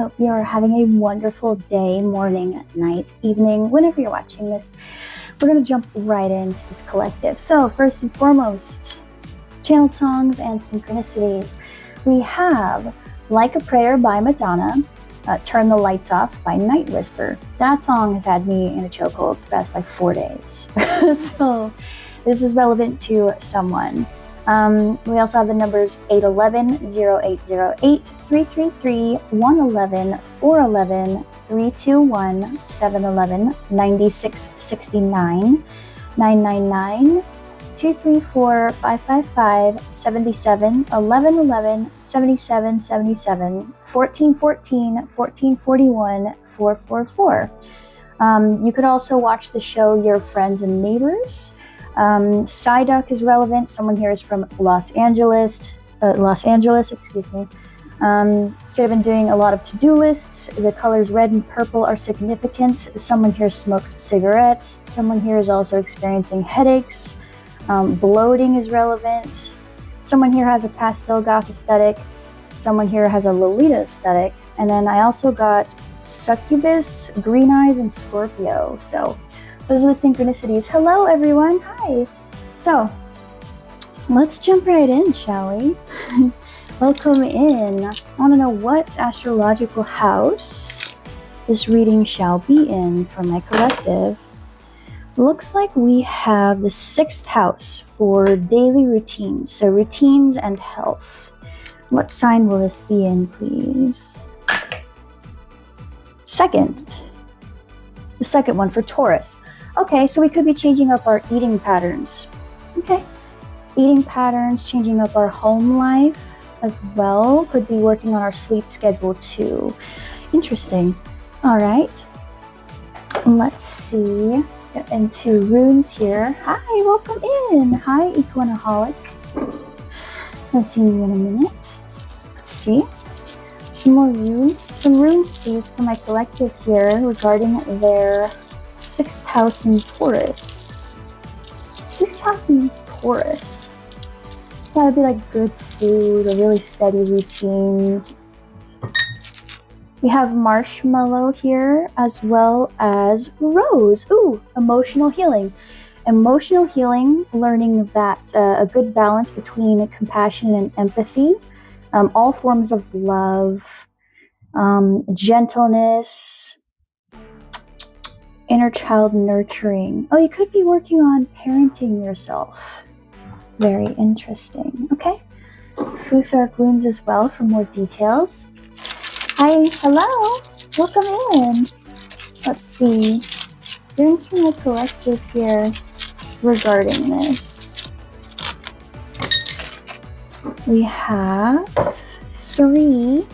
hope you are having a wonderful day, morning, night, evening, whenever you're watching this. We're going to jump right into this collective. So first and foremost, channeled songs and synchronicities. We have Like a Prayer by Madonna, Turn the Lights Off by Nightwhisper. That song has had me in a chokehold for the past like 4 days. So this is relevant to someone. We also have the numbers 811, 0808, 333, 111, 411, 321, 711, 9669, 999, 234, 555, 77, 1111, 77, 77, 1414, 1441, 444. You could also watch the show Your Friends and Neighbors. Psyduck is relevant. Someone here is from Los Angeles, excuse me. Could have been doing a lot of to-do lists. The colors red and purple are significant. Someone here smokes cigarettes. Someone here is also experiencing headaches. Bloating is relevant. Someone here has a pastel goth aesthetic. Someone here has a Lolita aesthetic. And then I also got Succubus, Green Eyes, and Scorpio. So those are the synchronicities. Hello, everyone. Hi. So let's jump right in, shall we? Welcome in. I want to know what astrological house this reading shall be in for my collective. Looks like we have the 6th house for daily routines. So routines and health. What sign will this be in, please? The second one for Taurus. Okay, so we could be changing up our eating patterns. Okay. Eating patterns, changing up our home life as well. Could be working on our sleep schedule too. Interesting. All right. Let's see. Get into runes here. Hi, welcome in. Hi, Iᴛʀᴏ. Let's see you in a minute. Let's see. Some more runes. Some runes, please, for my collective here regarding their 6th house in Taurus. 6th house in Taurus. That would be like good food, a really steady routine. We have marshmallow here as well as rose. Ooh, emotional healing. Emotional healing, learning that a good balance between compassion and empathy, all forms of love, gentleness, inner child nurturing. Oh, you could be working on parenting yourself. Very interesting. Okay. Futhorc runes as well for more details. Hi, hello. Welcome in. Let's see. Runes from my collective here regarding this. We have 3.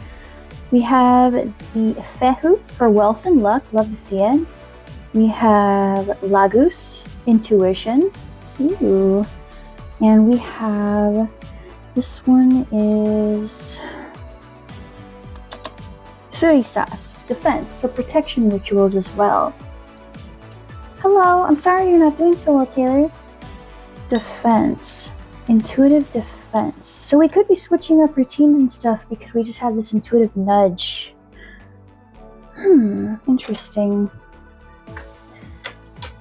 We have the Hᴏᴜ for wealth and luck. Love to see it. We have Lagos, intuition. Ooh. And we have, this one is Tğɪs, defense, so protection rituals as well. Hello, I'm sorry you're not doing so well, Taylor. Defense, intuitive defense. So we could be switching up routines and stuff because we just have this intuitive nudge. Interesting.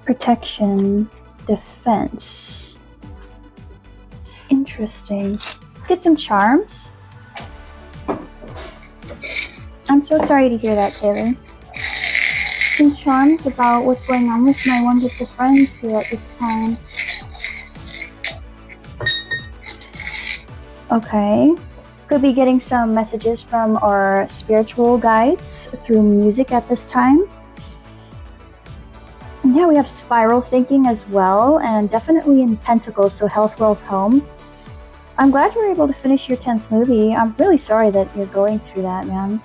Protection, defense. Interesting. Let's get some charms. I'm so sorry to hear that, Taylor. Some charms about what's going on with my wonderful friends here at this time. Okay. Could be getting some messages from our spiritual guides through music at this time. And yeah, we have spiral thinking as well, and definitely in Pentacles, so health, wealth, home. I'm glad you were able to finish your 10th movie. I'm really sorry that you're going through that, man.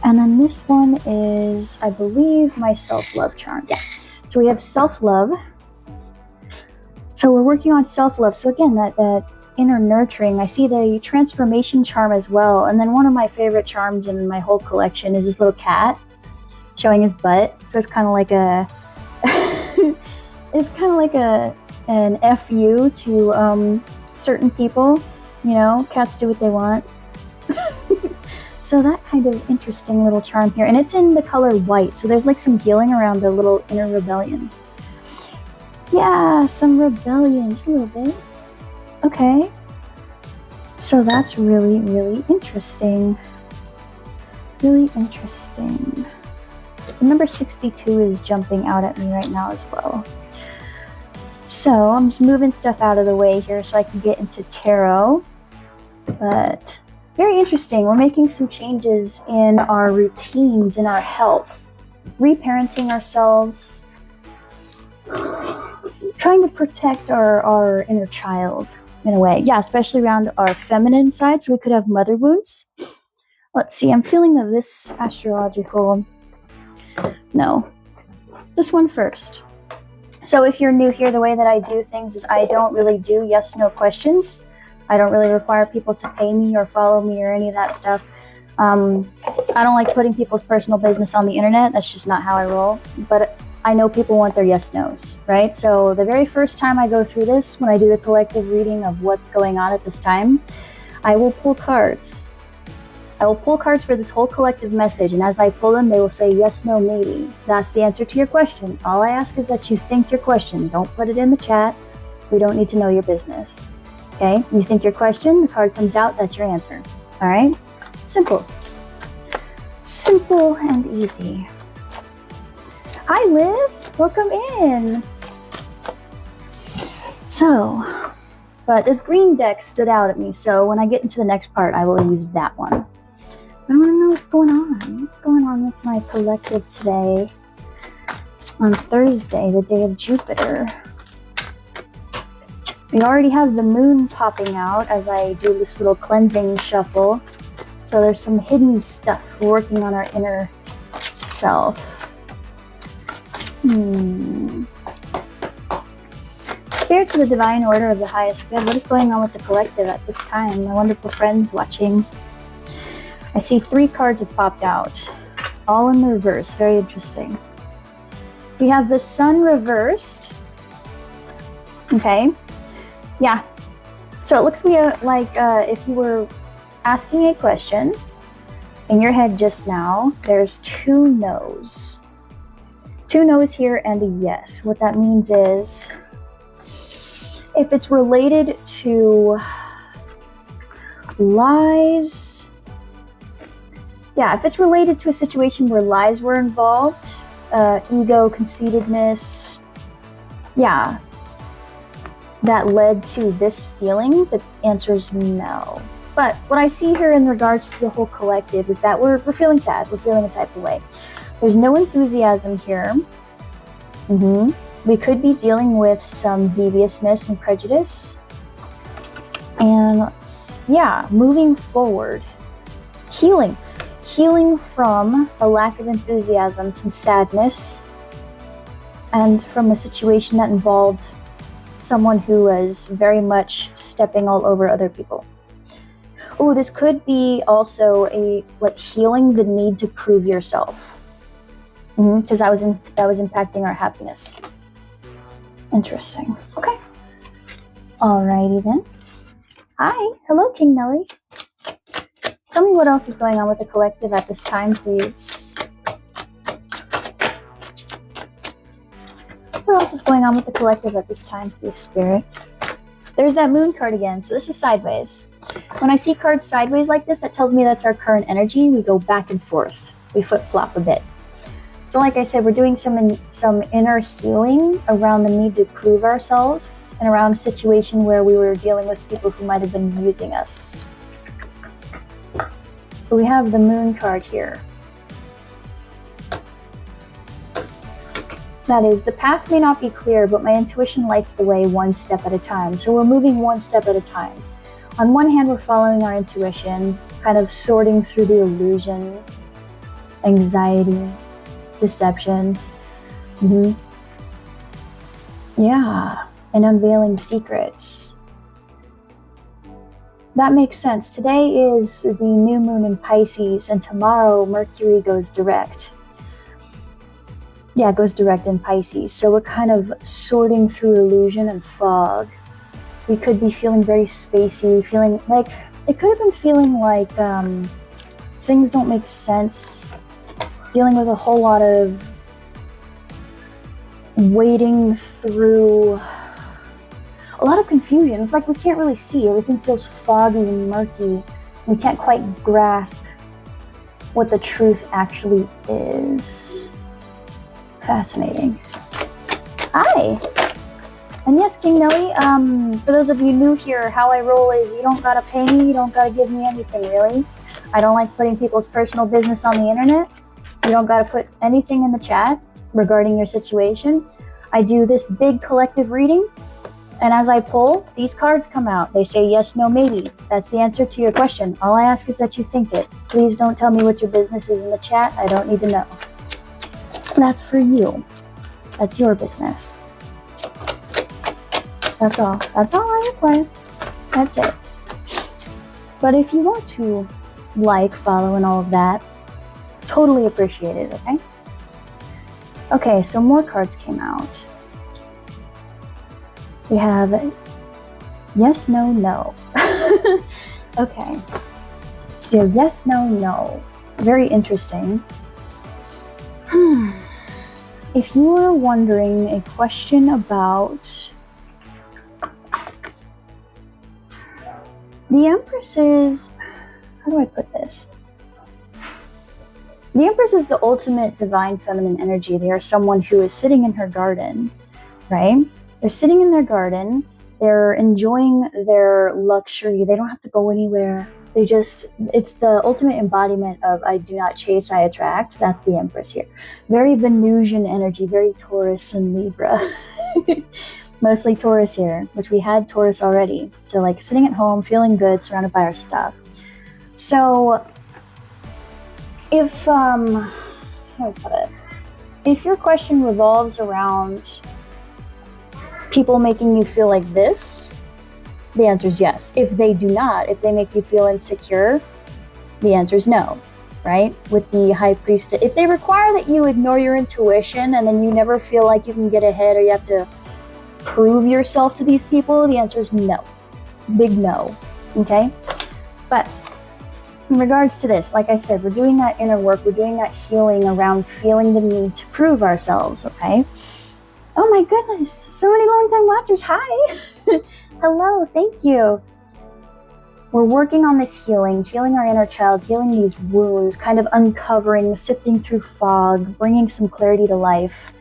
And then this one is, I believe, my self-love charm. Yeah. So we have self-love. So we're working on self-love. So again, that inner nurturing. I see the transformation charm as well. And then one of my favorite charms in my whole collection is this little cat showing his butt. So it's kind of like a, it's kind of like an FU to certain people. You know, cats do what they want. So that kind of interesting little charm here. And it's in the color white. So there's like some healing around the little inner rebellion. Yeah, some rebellion, just a little bit. Okay. So that's really, really interesting. Really interesting. Number 62 is jumping out at me right now as well. So I'm just moving stuff out of the way here so I can get into tarot. But very interesting. We're making some changes in our routines, in our health, reparenting ourselves, trying to protect our inner child in a way. Yeah, especially around our feminine side. So we could have mother wounds. Let's see. I'm feeling that this astrological... No, this one first. So if you're new here, the way that I do things is I don't really do yes/no questions. I don't really require people to pay me or follow me or any of that stuff. I don't like putting people's personal business on the internet. That's just not how I roll. But I know people want their yes/nos, right? So the very first time I go through this, when I do the collective reading of what's going on at this time, I will pull cards. I will pull cards for this whole collective message, and as I pull them, they will say yes, no, maybe. That's the answer to your question. All I ask is that you think your question. Don't put it in the chat. We don't need to know your business. Okay? You think your question, the card comes out, that's your answer. All right? Simple. Simple and easy. Hi, Liz. Welcome in. So, but this green deck stood out at me, so when I get into the next part, I will use that one. I want to know what's going on. What's going on with my collective today on Thursday, the day of Jupiter? We already have the moon popping out as I do this little cleansing shuffle. So there's some hidden stuff working on our inner self. Spirits of the divine order of the highest good. What is going on with the collective at this time? My wonderful friends watching. I see 3 cards have popped out, all in the reverse. Very interesting. We have the sun reversed. Okay. Yeah. So it looks like if you were asking a question in your head just now, there's 2 no's. 2 no's here and a yes. What that means is if it's related to lies, yeah, if it's related to a situation where lies were involved, ego, conceitedness, yeah, that led to this feeling, the answer is no. But what I see here in regards to the whole collective is that we're feeling sad, we're feeling a type of way. There's no enthusiasm here. We could be dealing with some deviousness and prejudice. And yeah, moving forward, healing from a lack of enthusiasm, some sadness, and from a situation that involved someone who was very much stepping all over other people. Oh, this could be also healing the need to prove yourself, because that was impacting our happiness. Interesting. Okay. Alrighty then. Hi. Hello, King Nelly. Tell me what else is going on with the collective at this time, please. What else is going on with the collective at this time, please, Spirit? There's that moon card again. So this is sideways. When I see cards sideways like this, that tells me that's our current energy. We go back and forth. We flip-flop a bit. So like I said, we're doing some inner healing around the need to prove ourselves and around a situation where we were dealing with people who might have been using us. We have the moon card here. That is, the path may not be clear, but my intuition lights the way one step at a time. So we're moving one step at a time. On one hand, we're following our intuition, kind of sorting through the illusion, anxiety, deception. Yeah, and unveiling secrets. That makes sense. Today is the new moon in Pisces, and tomorrow Mercury goes direct. Yeah, it goes direct in Pisces. So we're kind of sorting through illusion and fog. We could be feeling very spacey, feeling like, it could have been feeling like things don't make sense, dealing with a whole lot of wading through a lot of confusion. It's like we can't really see. Everything feels foggy and murky. We can't quite grasp what the truth actually is. Fascinating. Hi. And yes, King Nelly, for those of you new here, how I roll is you don't gotta pay me, you don't gotta give me anything, really. I don't like putting people's personal business on the internet. You don't gotta put anything in the chat regarding your situation. I do this big collective reading, and as I pull, these cards come out. They say yes, no, maybe. That's the answer to your question. All I ask is that you think it. Please don't tell me what your business is in the chat. I don't need to know. That's for you. That's your business. That's all. That's all I require. That's it. But if you want to like, follow, and all of that, totally appreciate it, okay? Okay, so more cards came out. We have yes, no, no. Okay. So yes, no, no. Very interesting. If you were wondering a question about the Empress is, how do I put this? The Empress is the ultimate divine feminine energy. They are someone who is sitting in her garden, right? They're sitting in their garden. They're enjoying their luxury. They don't have to go anywhere. It's the ultimate embodiment of I do not chase, I attract. That's the Empress here. Very Venusian energy, very Taurus and Libra. Mostly Taurus here, which we had Taurus already. So like sitting at home, feeling good, surrounded by our stuff. So if, how do I put it? If your question revolves around people making you feel like this, the answer is yes. If they do not, if they make you feel insecure, the answer is no, right? With the High Priestess, if they require that you ignore your intuition and then you never feel like you can get ahead or you have to prove yourself to these people, the answer is no. Big no, okay? But in regards to this, like I said, we're doing that inner work, we're doing that healing around feeling the need to prove ourselves, okay? Oh my goodness, so many long-time watchers, hi! Hello, thank you. We're working on this healing our inner child, healing these wounds, kind of uncovering, sifting through fog, bringing some clarity to life.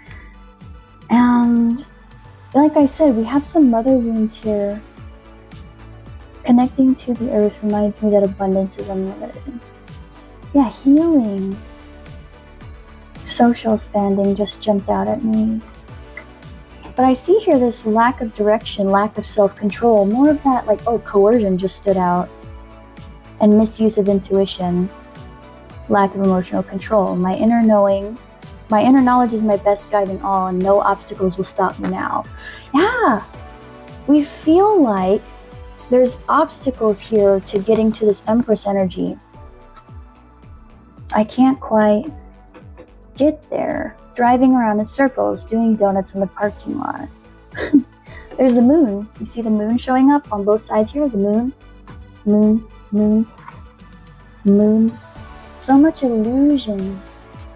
And like I said, we have some mother wounds here. Connecting to the earth reminds me that abundance is unlimited. Yeah, healing. Social standing just jumped out at me. But I see here this lack of direction, lack of self-control, more of that like, oh, coercion just stood out. And misuse of intuition, lack of emotional control. My inner knowledge is my best guide in all, and no obstacles will stop me now. Yeah, we feel like there's obstacles here to getting to this Empress energy. I can't quite get there. Driving around in circles, doing donuts in the parking lot. There's the moon. You see the moon showing up on both sides here? The moon, moon, moon, moon. So much illusion.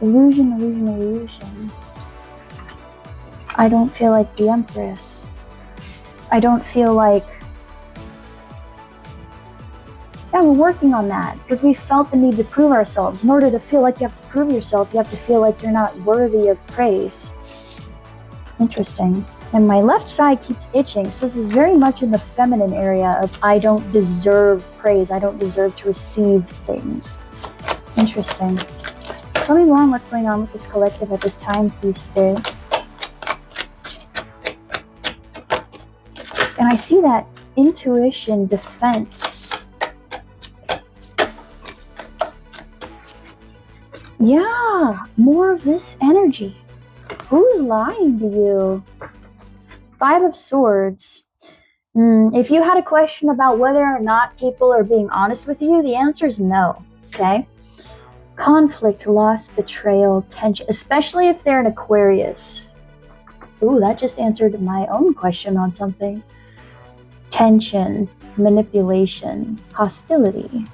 Illusion, illusion, illusion. I don't feel like the Empress. I don't feel like... Yeah, we're working on that because we felt the need to prove ourselves. In order to feel like you have to prove yourself, you have to feel like you're not worthy of praise. Interesting. And my left side keeps itching. So this is very much in the feminine area of I don't deserve praise. I don't deserve to receive things. Interesting. Tell me more on what's going on with this collective at this time, please, Spirit. And I see that intuition, defense. Yeah, more of this energy. Who's lying to you? Five of Swords. If you had a question about whether or not people are being honest with you, the answer is no, okay? Conflict, loss, betrayal, tension, especially if they're an Aquarius. Ooh, that just answered my own question on something. Tension, manipulation, hostility.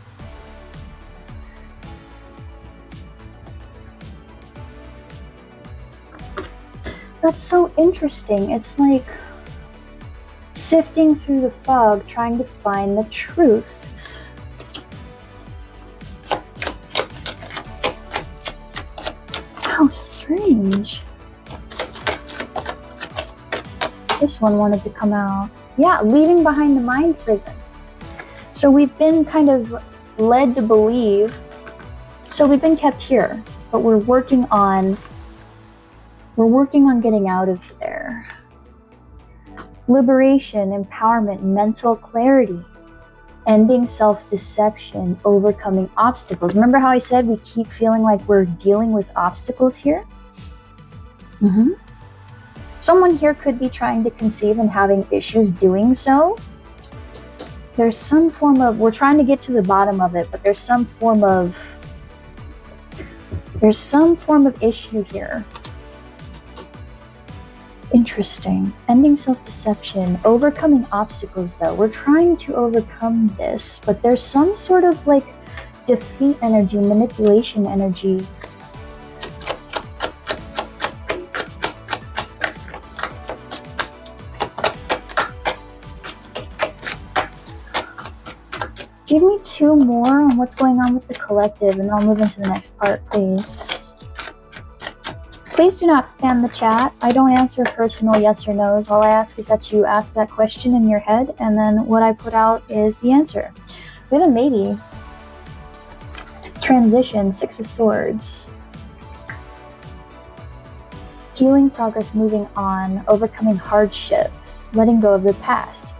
That's so interesting. It's like sifting through the fog, trying to find the truth. How strange. This one wanted to come out. Yeah, leaving behind the mind prison. So we've been kind of led to believe, so we've been kept here, but we're working on getting out of there. Liberation, empowerment, mental clarity, ending self-deception, overcoming obstacles. Remember how I said we keep feeling like we're dealing with obstacles here? Someone here could be trying to conceive and having issues doing so. There's some form of, we're trying to get to the bottom of it, but there's some form of issue here. Interesting. Ending self-deception, overcoming obstacles though. We're trying to overcome this, but there's some sort of like defeat energy, manipulation energy. Give me 2 more on what's going on with the collective, and I'll move into the next part, please. Please do not spam the chat. I don't answer personal yes or no's. All I ask is that you ask that question in your head, and then what I put out is the answer. We have a maybe. Transition, 6 of Swords. Healing, progress, moving on, overcoming hardship, letting go of the past.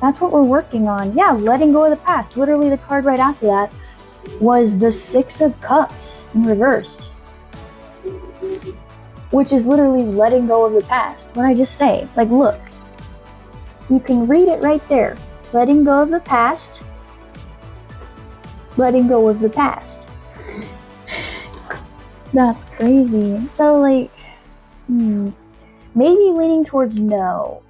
That's what we're working on. Yeah, letting go of the past. Literally the card right after that was the 6 of Cups in reversed, which is literally letting go of the past. What did I just say? Like, look, you can read it right there. Letting go of the past. Letting go of the past. That's crazy. So like, maybe leaning towards no.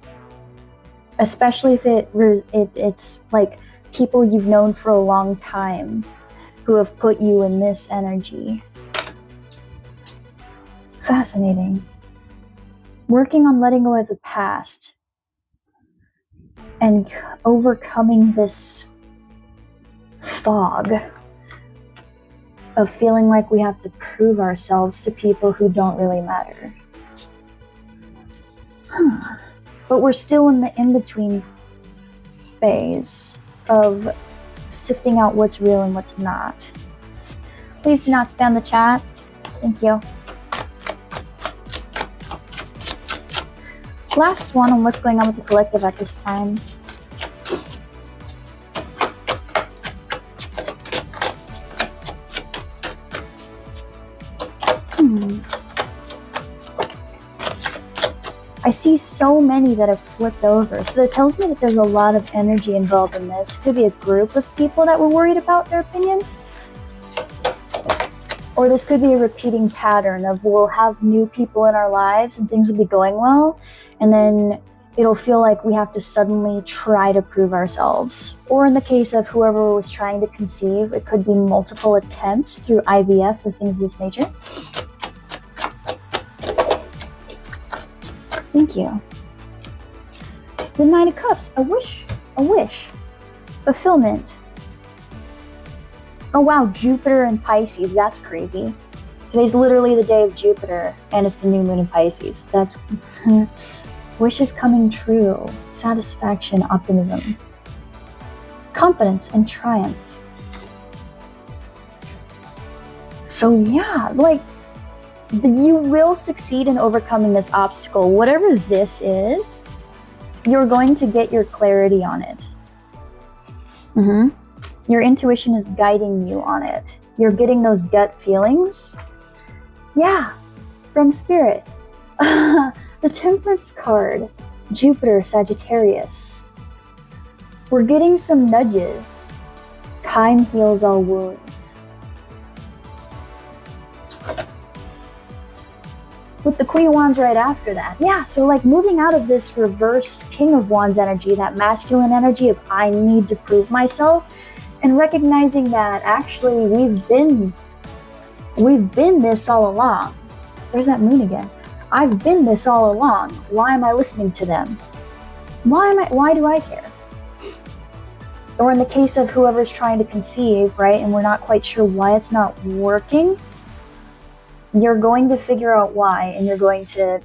Especially if it's like people you've known for a long time who have put you in this energy. Fascinating. Working on letting go of the past and overcoming this fog of feeling like we have to prove ourselves to people who don't really matter. But we're still in the in-between phase of sifting out what's real and what's not. Please do not spam the chat. Thank you. Last one on what's going on with the collective at this time. I see so many that have flipped over. So that tells me that there's a lot of energy involved in this. Could be a group of people that were worried about their opinion. Or this could be a repeating pattern of we'll have new people in our lives and things will be going well. And then it'll feel like we have to suddenly try to prove ourselves. Or in the case of whoever was trying to conceive, it could be multiple attempts through IVF or things of this nature. Thank you. The Knight of Cups, a wish, fulfillment. Oh wow, Jupiter and Pisces, that's crazy. Today's literally the day of Jupiter, and it's the new moon in Pisces. That's wishes coming true, satisfaction, optimism, confidence, and triumph. So yeah, like, you will succeed in overcoming this obstacle. Whatever this is, you're going to get your clarity on it. Your intuition is guiding you on it. You're getting those gut feelings. Yeah, from Spirit. The Temperance card, Jupiter, Sagittarius. We're getting some nudges. Time heals all wounds. With the Queen of Wands right after that. Yeah, so like moving out of this reversed King of Wands energy, that masculine energy of I need to prove myself, and recognizing that actually we've been this all along. There's that moon again. I've been this all along. Why am I listening to them? Why do I care? Or in the case of whoever's trying to conceive, right, and we're not quite sure why it's not working, you're going to figure out why, and you're going to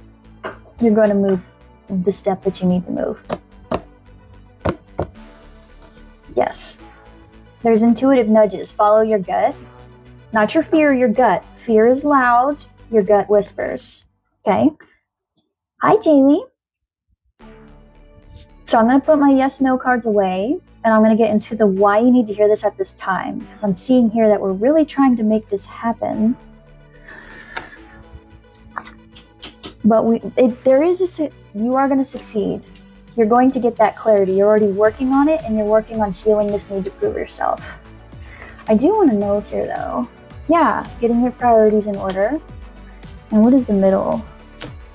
move the step that you need to move. Yes. There's intuitive nudges. Follow your gut. Not your fear, your gut. Fear is loud. Your gut whispers. Okay? Hi, Jaylee. So I'm going to put my yes-no cards away, and I'm going to get into the why you need to hear this at this time, because I'm seeing here that we're really trying to make this happen. But you are going to succeed. You're going to get that clarity. You're already working on it, and you're working on healing this need to prove yourself. I do want to know here, though. Yeah, getting your priorities in order. And what is the middle?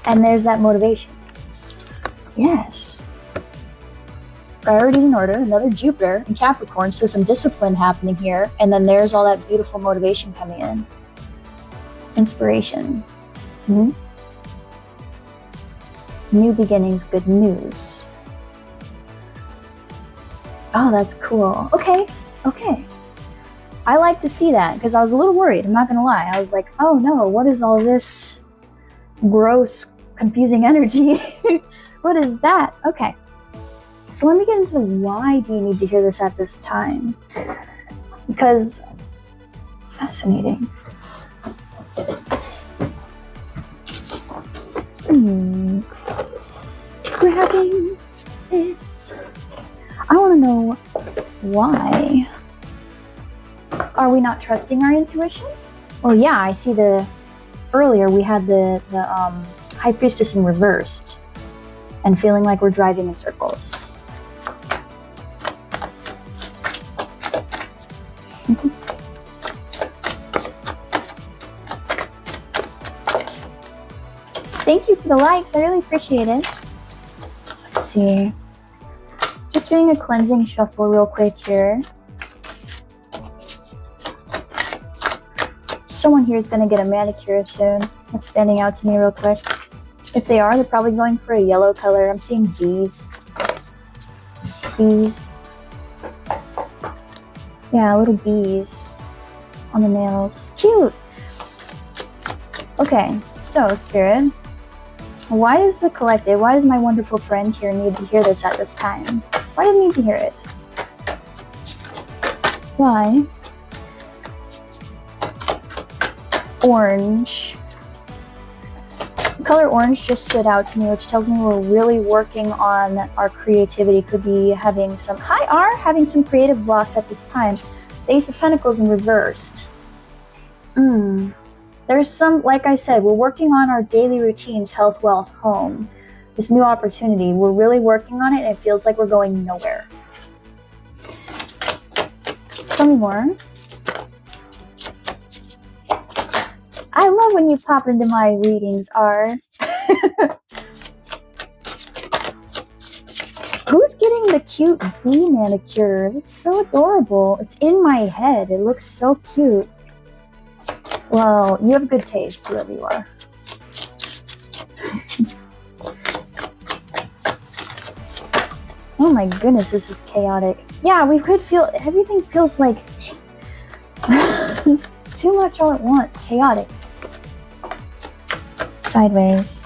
And there's that motivation. Yes. Priorities in order. Another Jupiter in Capricorn, so some discipline happening here. And then there's all that beautiful motivation coming in. Inspiration. New beginnings, good news. Oh, that's cool. Okay. I like to see that, because I was a little worried, I'm not gonna lie. I was like, oh no, what is all this gross, confusing energy? What is that? Okay. So let me get into why do you need to hear this at this time? Because, fascinating. Grabbing this. I want to know why. Are we not trusting our intuition? Well, yeah, I see earlier we had the High Priestess in reversed and feeling like we're driving in circles. Thank you for the likes. I really appreciate it. Let's see. Just doing a cleansing shuffle real quick here. Someone here is going to get a manicure soon. That's standing out to me real quick. If they are, they're probably going for a yellow color. I'm seeing bees. Bees. Yeah, little bees on the nails. Cute! Okay, so Spirit. Why does the collective, why does my wonderful friend here need to hear this at this time? Why do they need to hear it? Why? Orange. The color orange just stood out to me, which tells me we're really working on our creativity. Could be having some, having some creative blocks at this time. The Ace of Pentacles in reversed. There's some, like I said, we're working on our daily routines, health, wealth, home. This new opportunity, we're really working on it, and it feels like we're going nowhere. Tell me more. I love when you pop into my readings, R. Who's getting the cute bee manicure? It's so adorable. It's in my head. It looks so cute. Well, you have good taste, whoever you are. Oh my goodness, this is chaotic. Yeah, we could feel, everything feels like too much all at once. Chaotic. Sideways.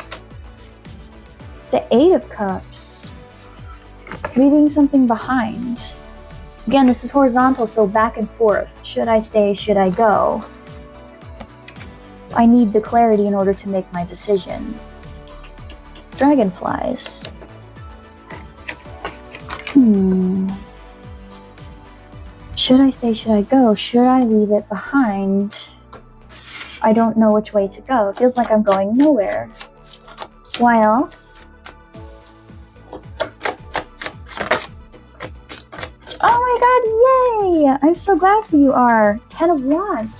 The Eight of Cups. Leaving something behind. Again, this is horizontal, so back and forth. Should I stay? Should I go? I need the clarity in order to make my decision. Dragonflies. Should I stay? Should I go? Should I leave it behind? I don't know which way to go. It feels like I'm going nowhere. Why else? Oh my god, yay! I'm so glad for you, R. 10 of Wands.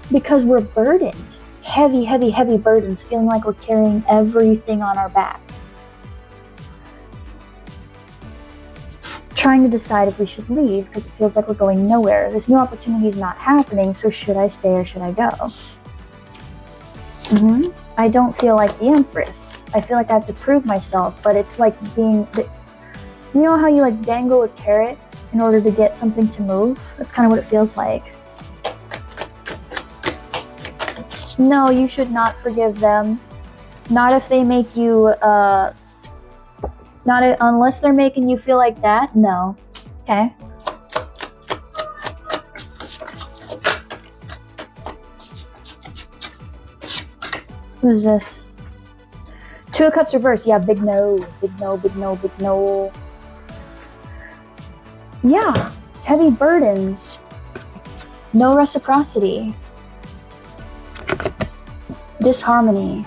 Because we're burdened. Heavy, heavy, heavy burdens, feeling like we're carrying everything on our back. Trying to decide if we should leave because it feels like we're going nowhere. This new opportunity is not happening, so should I stay or should I go? I don't feel like the Empress. I feel like I have to prove myself, but it's like being, you know how you like dangle a carrot in order to get something to move? That's kind of what it feels like. No, you should not forgive them. Not if they make you, unless they're making you feel like that, no. Okay? What is this? Two of Cups reversed. Yeah, big no. Big no, big no, big no. Yeah, heavy burdens. No reciprocity. Disharmony.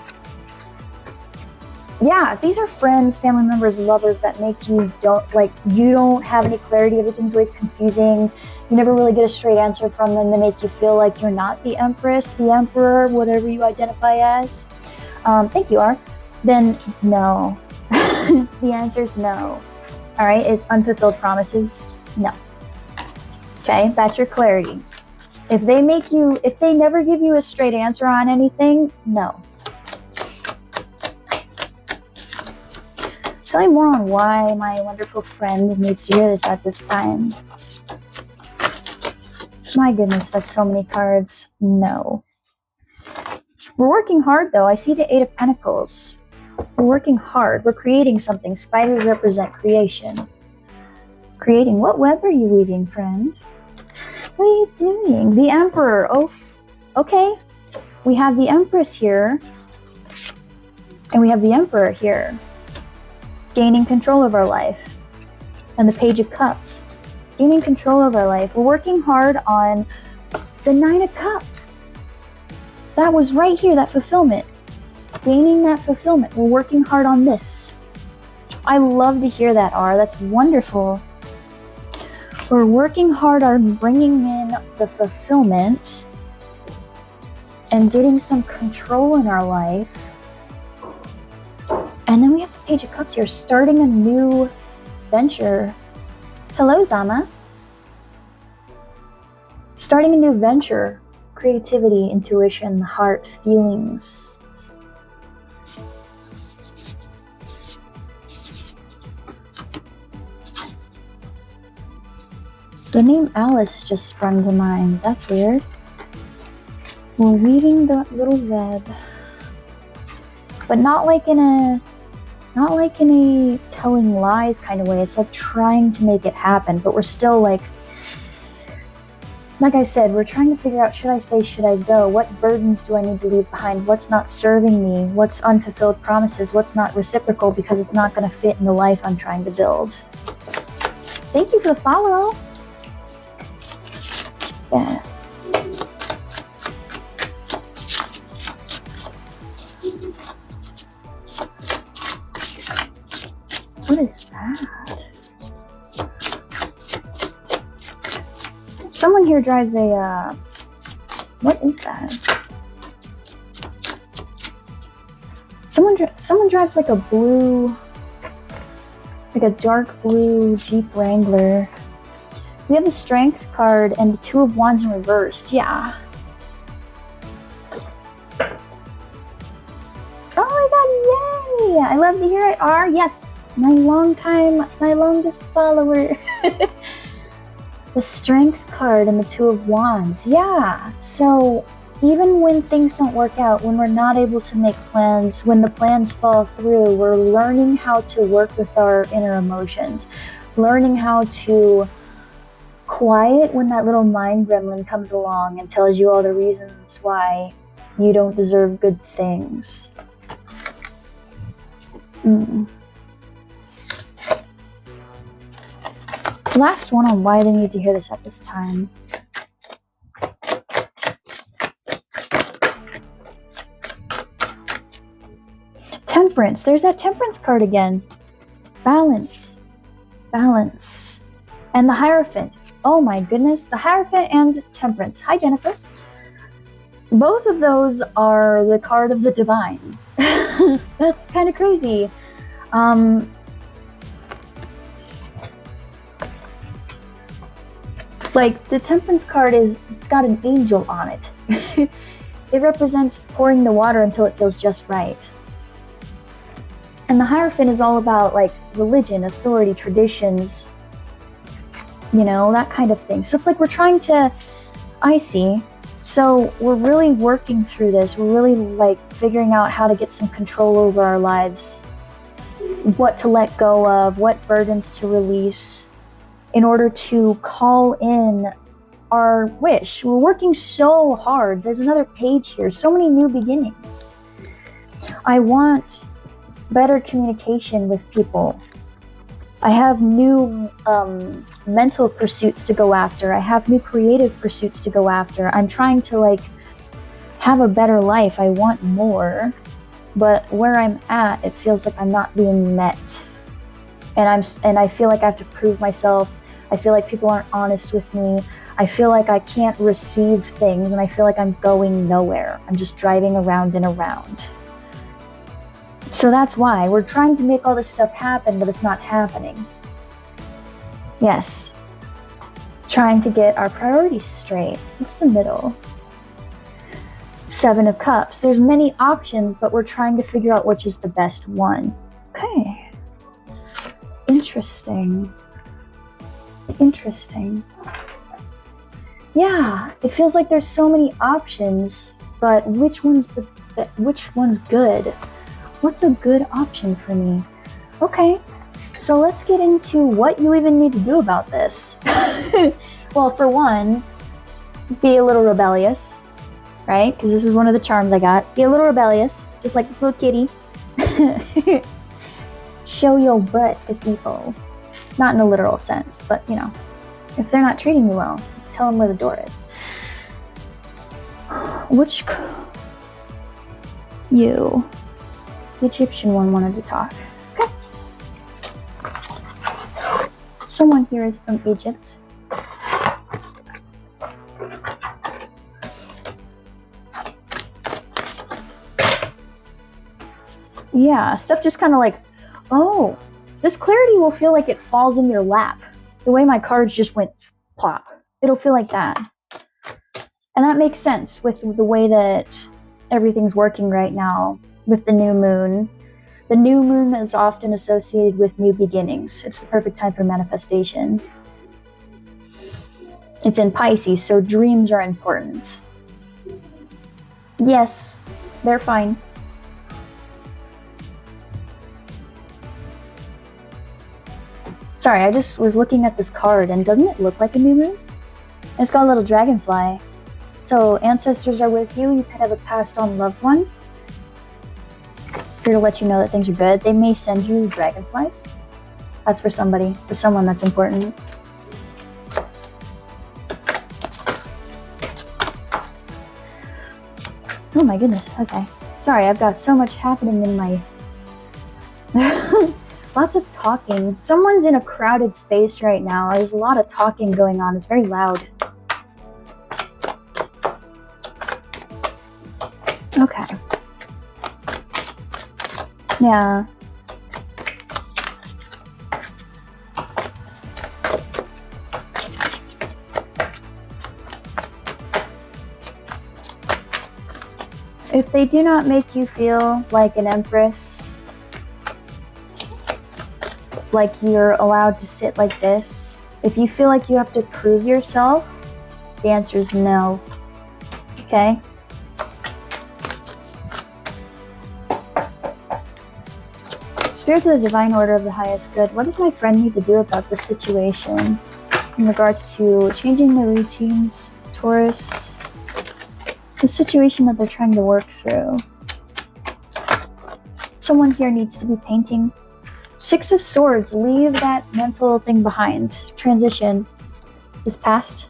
Yeah, these are friends, family members, lovers that make you you don't have any clarity. Everything's always confusing. You never really get a straight answer from them. They make you feel like you're not the Empress, the Emperor, whatever you identify as. Thank you, R. Then no. The answer is no. All right, it's unfulfilled promises. No. Okay, that's your clarity. If they never give you a straight answer on anything, no. Tell me more on why my wonderful friend needs to hear this at this time. My goodness, that's so many cards. No. We're working hard though. I see the Eight of Pentacles. We're working hard. We're creating something. Spiders represent creation. Creating. What web are you weaving, friend? What are you doing? The Emperor. Oh, okay. We have the Empress here. And we have the Emperor here. Gaining control of our life. And the Page of Cups. Gaining control of our life. We're working hard on the Nine of Cups. That was right here, that fulfillment. Gaining that fulfillment. We're working hard on this. I love to hear that, R. That's wonderful. We're working hard on bringing in the fulfillment and getting some control in our life. And then we have the Page of Cups here, starting a new venture. Hello, Zama. Starting a new venture. Creativity, intuition, heart, feelings. The name Alice just sprung to mind. That's weird. We're weaving the little web. But not like in a telling lies kind of way. It's like trying to make it happen, but we're still like I said, we're trying to figure out, should I stay, should I go? What burdens do I need to leave behind? What's not serving me? What's unfulfilled promises? What's not reciprocal because it's not going to fit in the life I'm trying to build? Thank you for the follow. Yes. What is that? Someone here drives a, what is that? Someone drives like a blue, like a dark blue Jeep Wrangler. We have the Strength card and the Two of Wands in reversed. Yeah. Oh my god, yay! I love to hear it, R. Yes, my longest follower. The Strength card and the Two of Wands. Yeah. So even when things don't work out, when we're not able to make plans, when the plans fall through, we're learning how to work with our inner emotions, learning how to quiet when that little mind gremlin comes along and tells you all the reasons why you don't deserve good things. Last one on why they need to hear this at this time. Temperance. There's that Temperance card again. Balance. Balance. And the Hierophant. Oh my goodness. The Hierophant and Temperance. Hi, Jennifer. Both of those are the card of the divine. That's kind of crazy. Like the Temperance card it's got an angel on it. It represents pouring the water until it feels just right. And the Hierophant is all about like religion, authority, traditions, you know, that kind of thing. So it's like we're trying to, I see. So we're really working through this. We're really like figuring out how to get some control over our lives, what to let go of, what burdens to release in order to call in our wish. We're working so hard. There's another page here. So many new beginnings. I want better communication with people. I have new mental pursuits to go after. I have new creative pursuits to go after. I'm trying to like have a better life. I want more, but where I'm at, it feels like I'm not being met. And I feel like I have to prove myself. I feel like people aren't honest with me. I feel like I can't receive things, and I feel like I'm going nowhere. I'm just driving around and around. So that's why we're trying to make all this stuff happen, but it's not happening. Yes. Trying to get our priorities straight. What's the middle? 7 of Cups. There's many options, but we're trying to figure out which is the best one. Okay. Interesting. Interesting. Yeah, it feels like there's so many options, but which one's good? What's a good option for me? Okay, so let's get into what you even need to do about this. Well, for one, be a little rebellious, right? Because this was one of the charms I got. Be a little rebellious, just like this little kitty. Show your butt to people. Not in a literal sense, but you know, if they're not treating you well, tell them where the door is. You. The Egyptian one wanted to talk. Okay. Someone here is from Egypt. Yeah, stuff just kind of like, oh, this clarity will feel like it falls in your lap. The way my cards just went plop. It'll feel like that. And that makes sense with the way that everything's working right now. With the new moon. The new moon is often associated with new beginnings. It's the perfect time for manifestation. It's in Pisces, so dreams are important. Yes, they're fine. Sorry, I just was looking at this card, and doesn't it look like a new moon? It's got a little dragonfly. So ancestors are with you. You could have a passed on loved one. Here to let you know that things are good. They may send you dragonflies. That's for somebody, for someone that's important. Oh my goodness, okay. Sorry, I've got so much happening in my... Lots of talking. Someone's in a crowded space right now. There's a lot of talking going on. It's very loud. Okay. Yeah. If they do not make you feel like an empress, like you're allowed to sit like this, if you feel like you have to prove yourself, the answer is no. Okay? Spirit of the Divine Order of the Highest Good, what does my friend need to do about this situation in regards to changing their routines, Taurus, the situation that they're trying to work through? Someone here needs to be painting. 6 of Swords, leave that mental thing behind. Transition. This past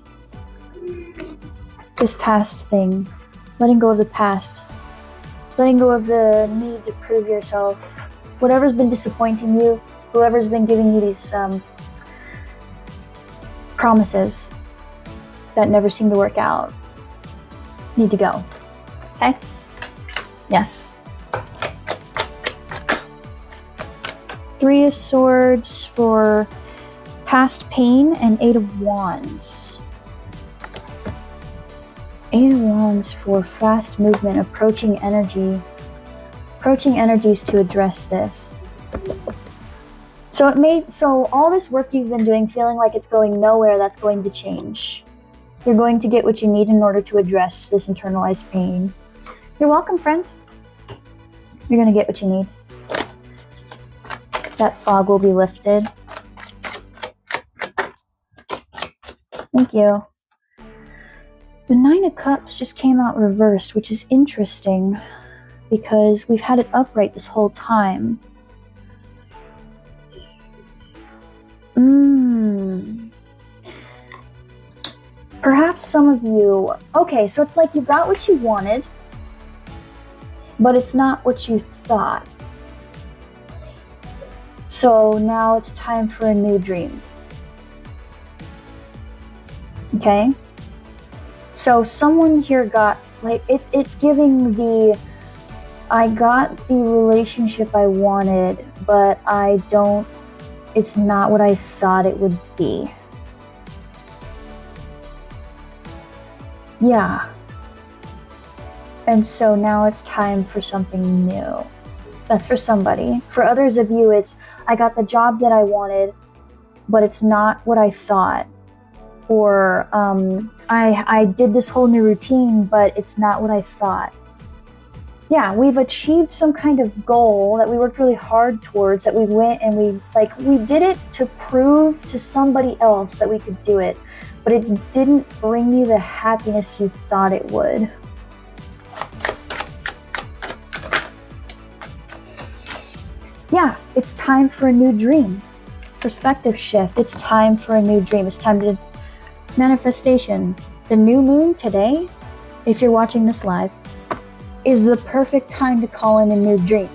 thing. Letting go of the past. Letting go of the need to prove yourself. Whatever's been disappointing you, whoever's been giving you these promises that never seem to work out, need to go. Okay? Yes. 3 of Swords for past pain and 8 of Wands. Eight of Wands for fast movement, approaching energies to address this. So all this work you've been doing, feeling like it's going nowhere, that's going to change. You're going to get what you need in order to address this internalized pain. You're welcome, friend. You're going to get what you need. That fog will be lifted. Thank you. The Nine of Cups just came out reversed, which is interesting because we've had it upright this whole time. Perhaps some of you... Okay, so it's like you got what you wanted, but it's not what you thought. So now it's time for a new dream. Okay? So someone here got, like, it's giving the, I got the relationship I wanted, but it's not what I thought it would be. Yeah. And so now it's time for something new. That's for somebody. For others of you, it's, I got the job that I wanted, but it's not what I thought. Or I did this whole new routine, but it's not what I thought. Yeah, we've achieved some kind of goal that we worked really hard towards, that we went and we did it to prove to somebody else that we could do it, but it didn't bring you the happiness you thought it would. Yeah, it's time for a new dream. Perspective shift. It's time for a new dream. It's time to manifestation. The new moon today, if you're watching this live, is the perfect time to call in a new dream.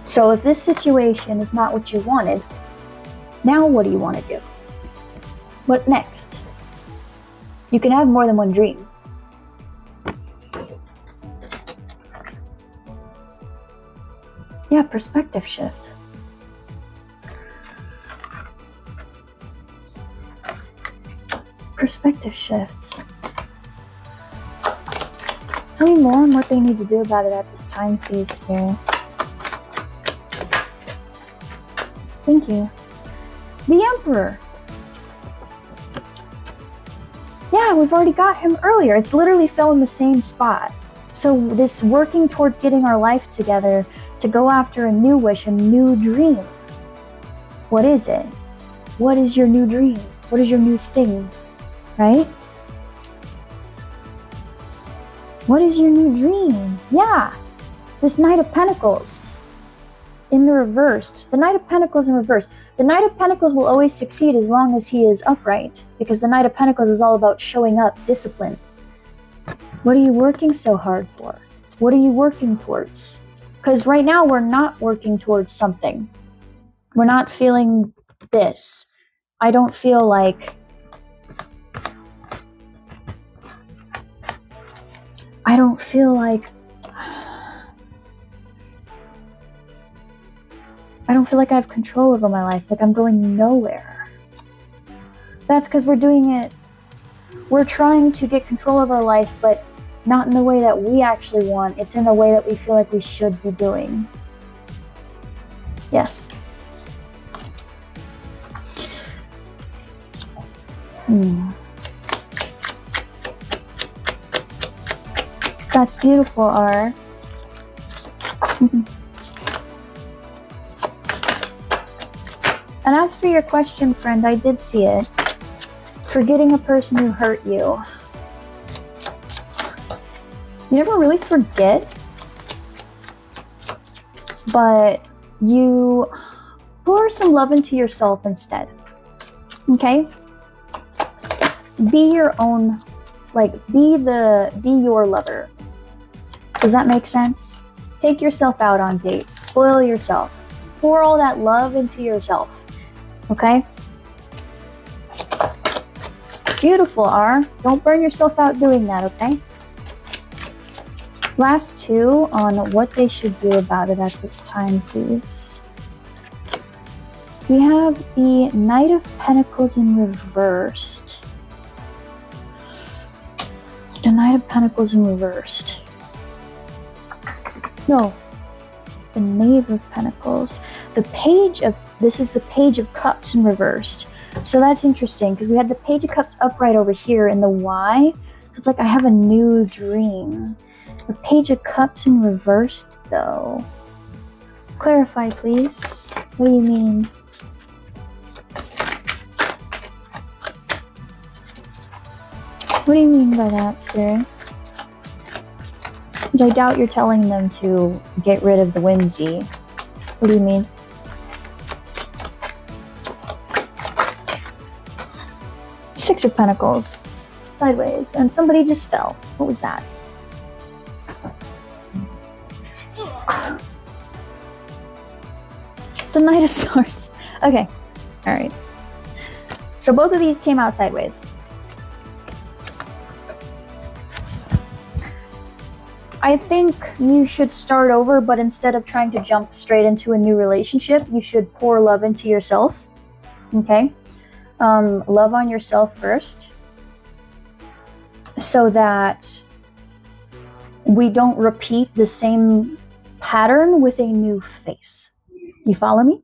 So if this situation is not what you wanted, now what do you want to do? What next? You can have more than one dream. Yeah, perspective shift. Perspective shift. Tell me more on what they need to do about it at this time, please, Spirit. Thank you. The Emperor. Yeah, we've already got him earlier. It's literally fell in the same spot. So this working towards getting our life together to go after a new wish, a new dream. What is it? What is your new dream? What is your new thing? Right? What is your new dream? Yeah, this Knight of Pentacles in the reversed. The Knight of Pentacles in reverse. The Knight of Pentacles will always succeed as long as he is upright, because the Knight of Pentacles is all about showing up, discipline. What are you working so hard for? What are you working towards? Because right now we're not working towards something. We're not feeling this. I don't feel like... I don't feel like I have control over my life, like I'm going nowhere. That's because we're doing it, we're trying to get control of our life, but not in the way that we actually want. It's in the way that we feel like we should be doing. Yes. That's beautiful, R. And as for your question, friend, I did see it. Forgetting a person who hurt you. You never really forget, but you pour some love into yourself instead. Okay? Be your own, like, be your lover. Does that make sense? Take yourself out on dates. Spoil yourself. Pour all that love into yourself. Okay? Beautiful, R. Don't burn yourself out doing that, okay? Last two on what they should do about it at this time, please. We have the Knight of Pentacles in reversed. Knight of Pentacles in reversed. No. The Knave of Pentacles. This is the Page of Cups in reversed. So that's interesting because we had the Page of Cups upright over here in the Y. So it's like I have a new dream. The Page of Cups in reversed though. Clarify, please. What do you mean? What do you mean by that, Spirit? Because I doubt you're telling them to get rid of the whimsy. What do you mean? Six of Pentacles. Sideways. And somebody just fell. What was that? The Knight of Swords. Okay. Alright. So both of these came out sideways. I think you should start over, but instead of trying to jump straight into a new relationship, you should pour love into yourself. Okay? Love on yourself first, so that we don't repeat the same pattern with a new face. You follow me?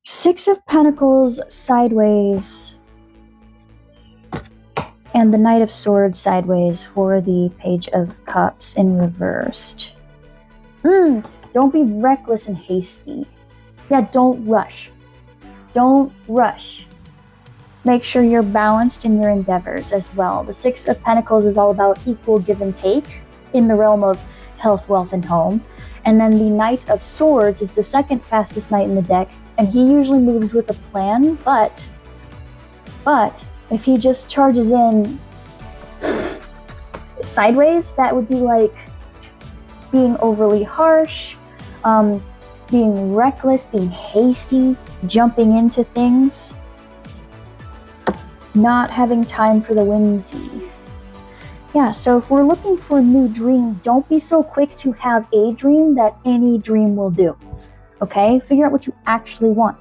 Six of Pentacles sideways, and the Knight of Swords sideways for the Page of Cups in reversed. Don't be reckless and hasty. Yeah, don't rush. Don't rush. Make sure you're balanced in your endeavors as well. The Six of Pentacles is all about equal give and take in the realm of health, wealth, and home. And then the Knight of Swords is the second fastest knight in the deck, and he usually moves with a plan, but if he just charges in sideways, that would be like being overly harsh, being reckless, being hasty, jumping into things, not having time for the whimsy. Yeah, so if we're looking for a new dream, don't be so quick to have a dream that any dream will do. Okay? Figure out what you actually want.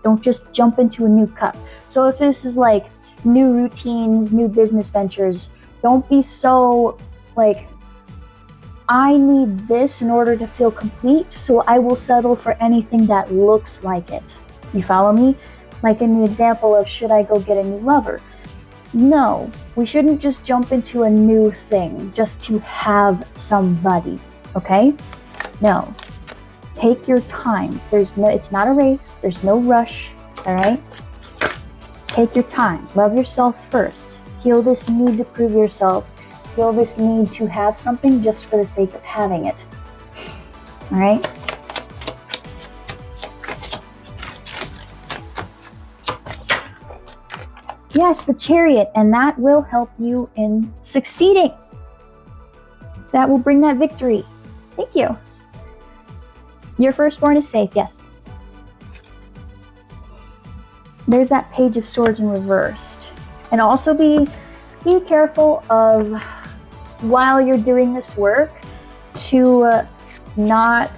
Don't just jump into a new cup. So if this is like new routines, new business ventures, don't be so like, I need this in order to feel complete, so I will settle for anything that looks like it. You follow me? Like in the example of, should I go get a new lover? No, we shouldn't just jump into a new thing just to have somebody, okay? No. Take your time. It's not a race. There's no rush, all right? Take your time. Love yourself first. Heal this need to prove yourself. Heal this need to have something just for the sake of having it. All right? Yes, the Chariot, and that will help you in succeeding. That will bring that victory. Thank you. Your firstborn is safe, yes. There's that Page of Swords in reversed. And also be careful of, while you're doing this work, to not...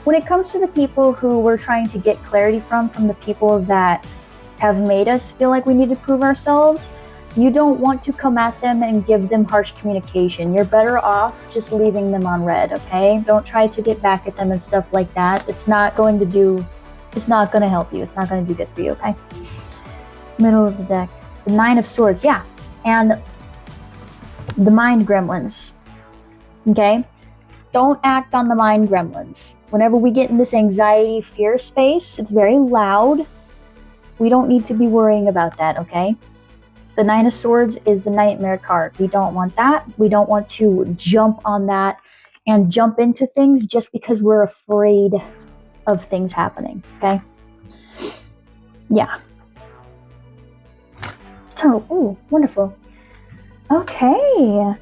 When it comes to the people who we're trying to get clarity from the people that have made us feel like we need to prove ourselves, you don't want to come at them and give them harsh communication. You're better off just leaving them on red, okay? Don't try to get back at them and stuff like that. It's not going to help you. It's not going to do good for you, okay? Middle of the deck. The Nine of Swords, yeah. And the Mind Gremlins, okay? Don't act on the Mind Gremlins. Whenever we get in this anxiety, fear space, it's very loud. We don't need to be worrying about that, okay? The Nine of Swords is the nightmare card. We don't want that. We don't want to jump on that and jump into things just because we're afraid of things happening, okay? Yeah. So, ooh, wonderful. Okay.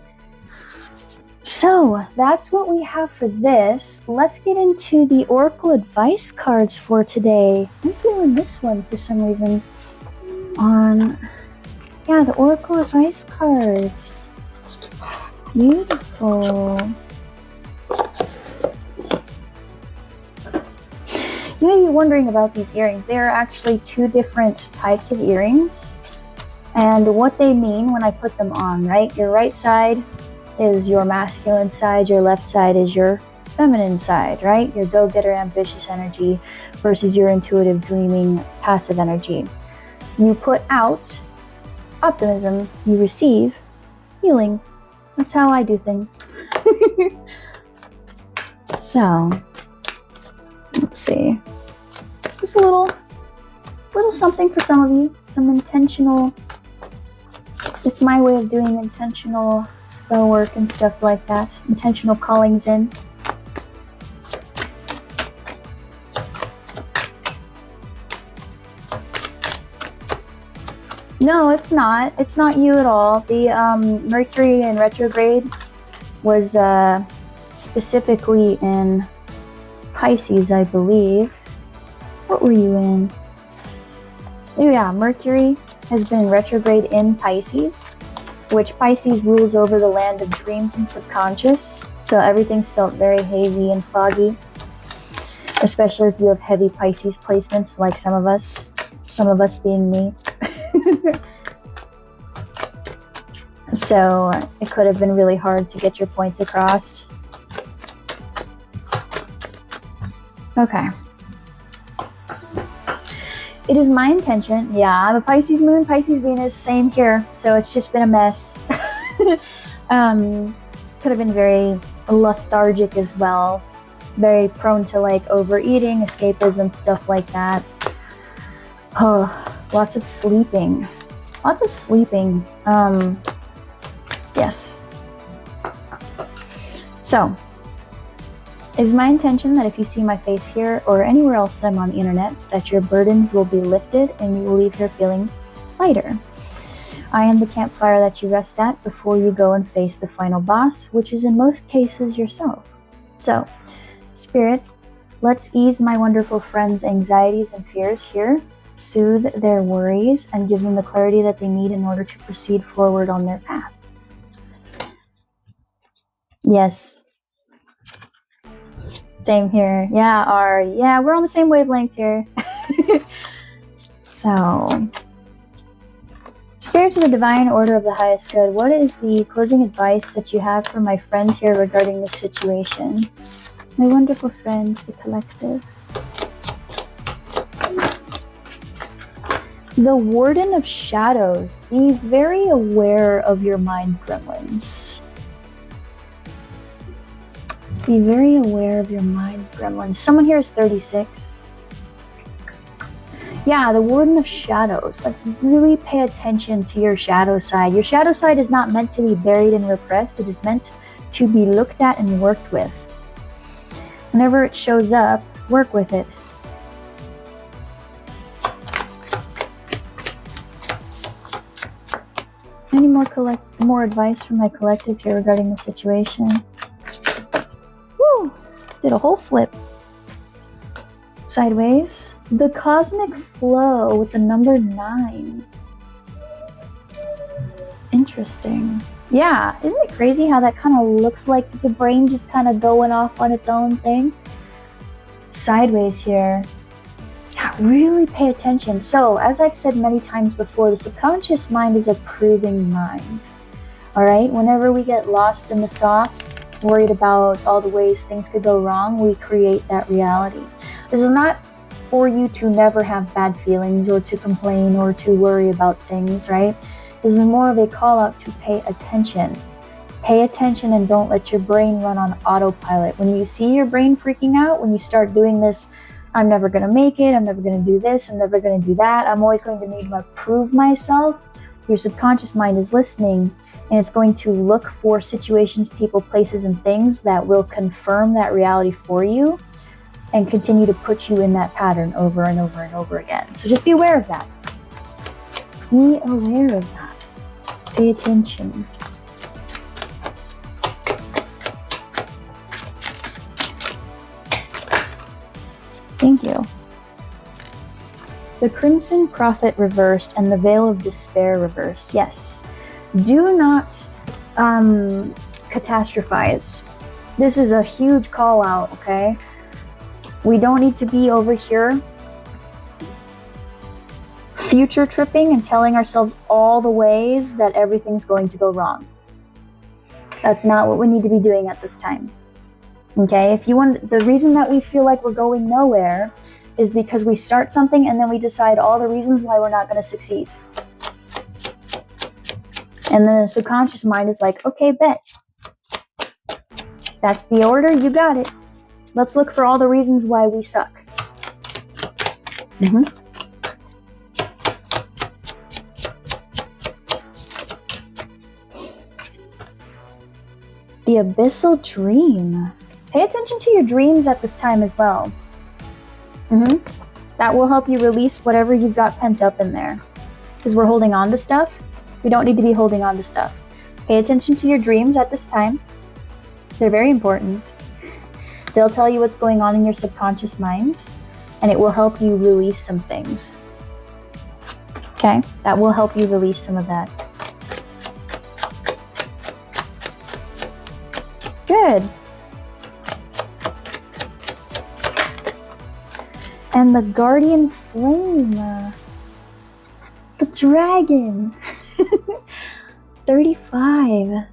So, that's what we have for this. Let's get into the Oracle Advice cards for today. I'm feeling this one for some reason. Yeah, the Oracle Advice cards. Beautiful. You may be wondering about these earrings. They are actually two different types of earrings. and what they mean when I put them on, right? Your right side is your masculine side, your left side is your feminine side, right? Your go-getter, ambitious energy versus your intuitive, dreaming, passive energy. You put out optimism, you receive healing. That's how I do things. So, let's see. Just a little something for some of you. Some intentional, it's my way of doing intentional spell work and stuff like that. Intentional callings in. No, it's not. It's not you at all. The Mercury in retrograde was specifically in Pisces, I believe. What were you in? Oh yeah, Mercury has been in retrograde in Pisces, which Pisces rules over the land of dreams and subconscious. So everything's felt very hazy and foggy, especially if you have heavy Pisces placements like some of us being me. So it could have been really hard to get your points across. Okay. It is my intention. Yeah, I'm a Pisces moon, Pisces Venus, same here. So it's just been a mess. Could have been very lethargic as well. Very prone to like overeating, escapism, stuff like that. Oh, lots of sleeping. Lots of sleeping. Yes. So, it is my intention that if you see my face here or anywhere else that I'm on the internet, that your burdens will be lifted and you will leave here feeling lighter. I am the campfire that you rest at before you go and face the final boss, which is in most cases yourself. So, Spirit, let's ease my wonderful friends' anxieties and fears here, soothe their worries, and give them the clarity that they need in order to proceed forward on their path. Yes. Same here. Yeah, yeah, we're on the same wavelength here. So, Spirit of the Divine Order of the Highest Good, what is the closing advice that you have for my friend here regarding this situation? My wonderful friend, the collective. The Warden of Shadows, be very aware of your mind gremlins. Be very aware of your mind gremlins. Someone here is 36. Yeah, the Warden of Shadows. Like, really pay attention to your shadow side. Your shadow side is not meant to be buried and repressed. It is meant to be looked at and worked with. Whenever it shows up, work with it. Any more advice from my collective here regarding the situation? Woo! Did a whole flip. Sideways. The Cosmic Flow with the number 9. Interesting. Yeah, isn't it crazy how that kind of looks like the brain just kind of going off on its own thing? Sideways here. Yeah, really pay attention. So, as I've said many times before, the subconscious mind is a proving mind. Alright, whenever we get lost in the sauce, worried about all the ways things could go wrong, we create that reality. This is not for you to never have bad feelings or to complain or to worry about things, right? This is more of a call out to pay attention. Pay attention and don't let your brain run on autopilot. When you see your brain freaking out, when you start doing this, I'm never going to make it, I'm never going to do this, I'm never going to do that, I'm always going to need to prove myself, your subconscious mind is listening, and it's going to look for situations, people, places, and things that will confirm that reality for you and continue to put you in that pattern over and over and over again. So just be aware of that. Be aware of that. Pay attention. Thank you. The Crimson Prophet reversed and the Veil of Despair reversed. Yes. Do not catastrophize. This is a huge call out, okay? We don't need to be over here future tripping and telling ourselves all the ways that everything's going to go wrong. That's not what we need to be doing at this time. Okay, the reason that we feel like we're going nowhere is because we start something and then we decide all the reasons why we're not going to succeed. And then the subconscious mind is like, okay, bet. That's the order, you got it. Let's look for all the reasons why we suck. The abyssal dream. Pay attention to your dreams at this time as well. That will help you release whatever you've got pent up in there. Because we're holding on to stuff. We don't need to be holding on to stuff. Pay attention to your dreams at this time. They're very important. They'll tell you what's going on in your subconscious mind, and it will help you release some things. Okay? That will help you release some of that. Good. And the guardian flame. The dragon. 35.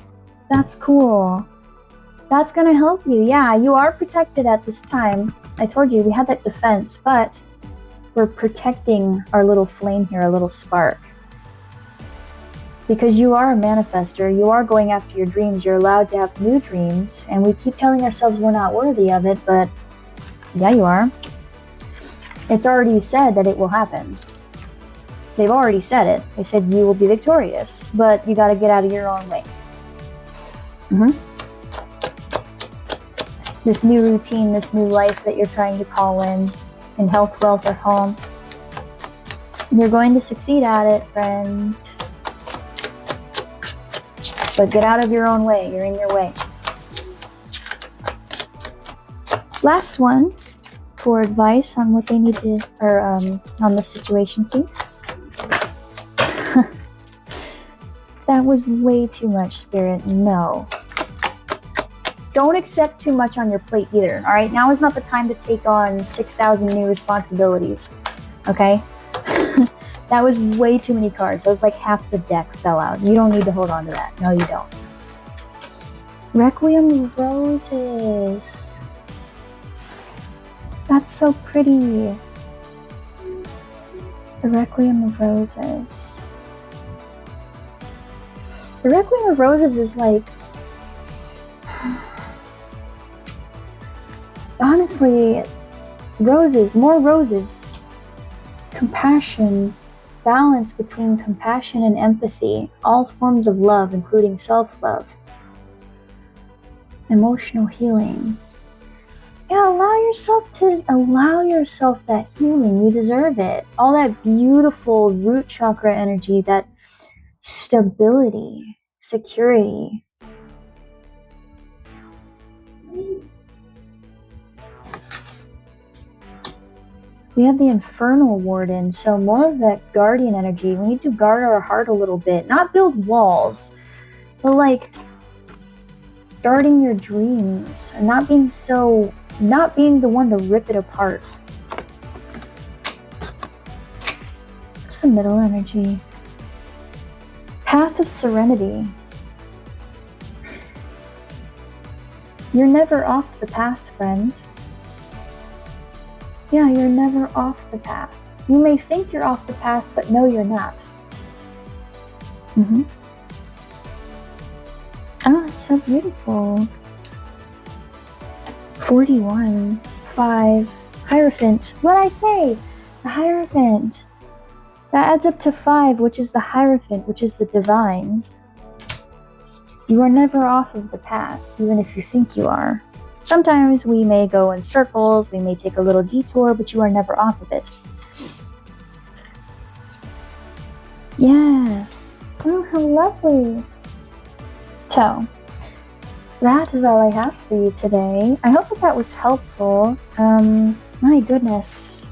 That's cool. That's going to help you. Yeah, you are protected at this time. I told you we had that defense, but we're protecting our little flame here, a little spark. Because you are a manifester, you are going after your dreams, you're allowed to have new dreams, and we keep telling ourselves we're not worthy of it, but yeah, you are. It's already said that it will happen. They've already said it. They said you will be victorious, but you got to get out of your own way. This new routine, this new life that you're trying to call in health, wealth, or home, you're going to succeed at it, friend. But get out of your own way. You're in your way. Last one for advice on what they need to, or on the situation, please. That was way too much, Spirit. No. Don't accept too much on your plate either, all right? Now is not the time to take on 6,000 new responsibilities, okay? That was way too many cards. That was like half the deck fell out. You don't need to hold on to that. No, you don't. Requiem roses. That's so pretty. The Requiem of Roses. The Requiem of Roses is like, honestly, roses, more roses, compassion, balance between compassion and empathy, all forms of love, including self-love, emotional healing. Yeah, allow yourself that healing. You deserve it. All that beautiful root chakra energy, that stability, security. We have the Infernal Warden, so more of that guardian energy. We need to guard our heart a little bit. Not build walls, but like guarding your dreams and not being the one to rip it apart. What's the middle energy? Path of Serenity. You're never off the path, friend. Yeah, you're never off the path. You may think you're off the path, but no, you're not. Oh, it's so beautiful. 41, 5, Hierophant. What'd I say? The Hierophant. That adds up to 5, which is the Hierophant, which is the divine. You are never off of the path, even if you think you are. Sometimes we may go in circles, we may take a little detour, but you are never off of it. Yes. Oh, how lovely. So, that is all I have for you today. I hope that was helpful. My goodness.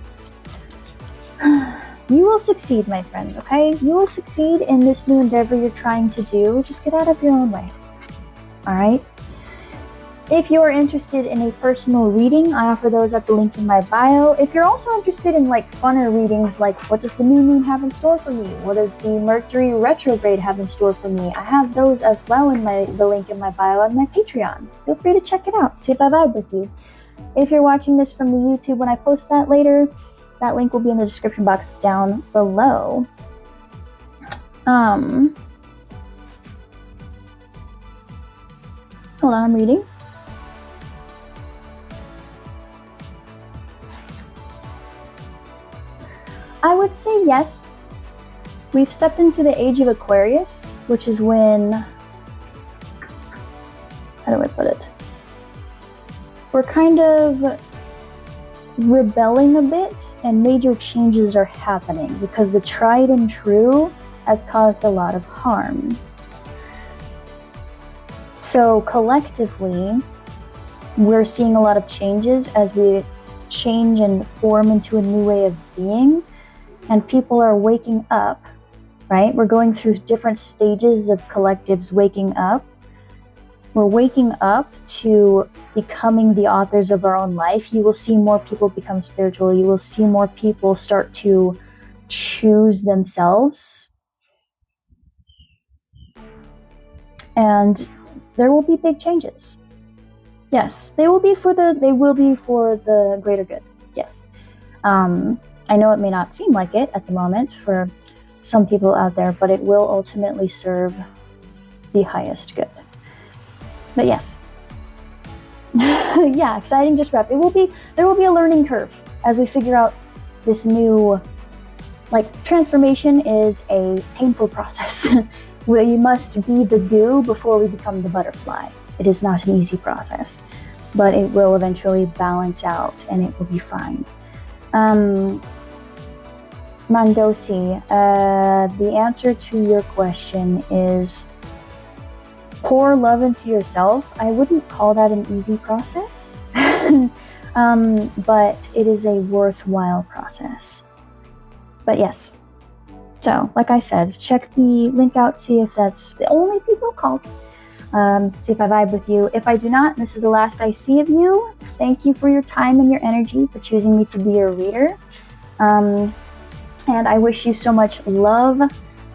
You will succeed, my friend, okay? You will succeed in this new endeavor you're trying to do. Just get out of your own way. All right? If you're interested in a personal reading, I offer those at the link in my bio. If you're also interested in like funner readings, like what does the new moon have in store for me? What does the Mercury retrograde have in store for me? I have those as well in the link in my bio on my Patreon. Feel free to check it out. See if I vibe with you. If you're watching this from the YouTube when I post that later, that link will be in the description box down below. Hold on, I'm reading. I would say yes. We've stepped into the age of Aquarius, which is when, how do I put it? We're kind of rebelling a bit and major changes are happening because the tried and true has caused a lot of harm. So collectively, we're seeing a lot of changes as we change and form into a new way of being. And people are waking up, right? We're going through different stages of collectives waking up. We're waking up to becoming the authors of our own life. You will see more people become spiritual. You will see more people start to choose themselves. And there will be big changes. Yes, they will be for the greater good. Yes. I know it may not seem like it at the moment for some people out there, but it will ultimately serve the highest good. But yes. Yeah, exciting just wrap. There will be a learning curve as we figure out this new, like, transformation is a painful process where you must be the dew before we become the butterfly. It is not an easy process, but it will eventually balance out and it will be fine. Mandosi, the answer to your question is pour love into yourself. I wouldn't call that an easy process, but it is a worthwhile process. But yes, so like I said, check the link out, see if that's the only people called. See if I vibe with you. If I do not, this is the last I see of you. Thank you for your time and your energy, for choosing me to be your reader. And I wish you so much love,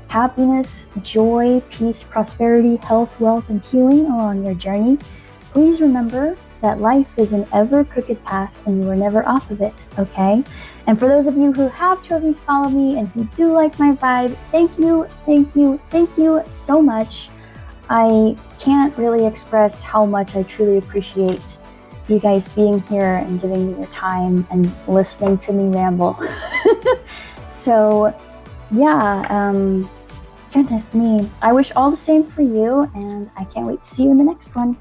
happiness, joy, peace, prosperity, health, wealth, and healing along your journey. Please remember that life is an ever crooked path and you are never off of it, okay? And for those of you who have chosen to follow me and who do like my vibe, thank you, thank you, thank you so much. I can't really express how much I truly appreciate you guys being here and giving me your time and listening to me ramble. So yeah, goodness me. I wish all the same for you, and I can't wait to see you in the next one.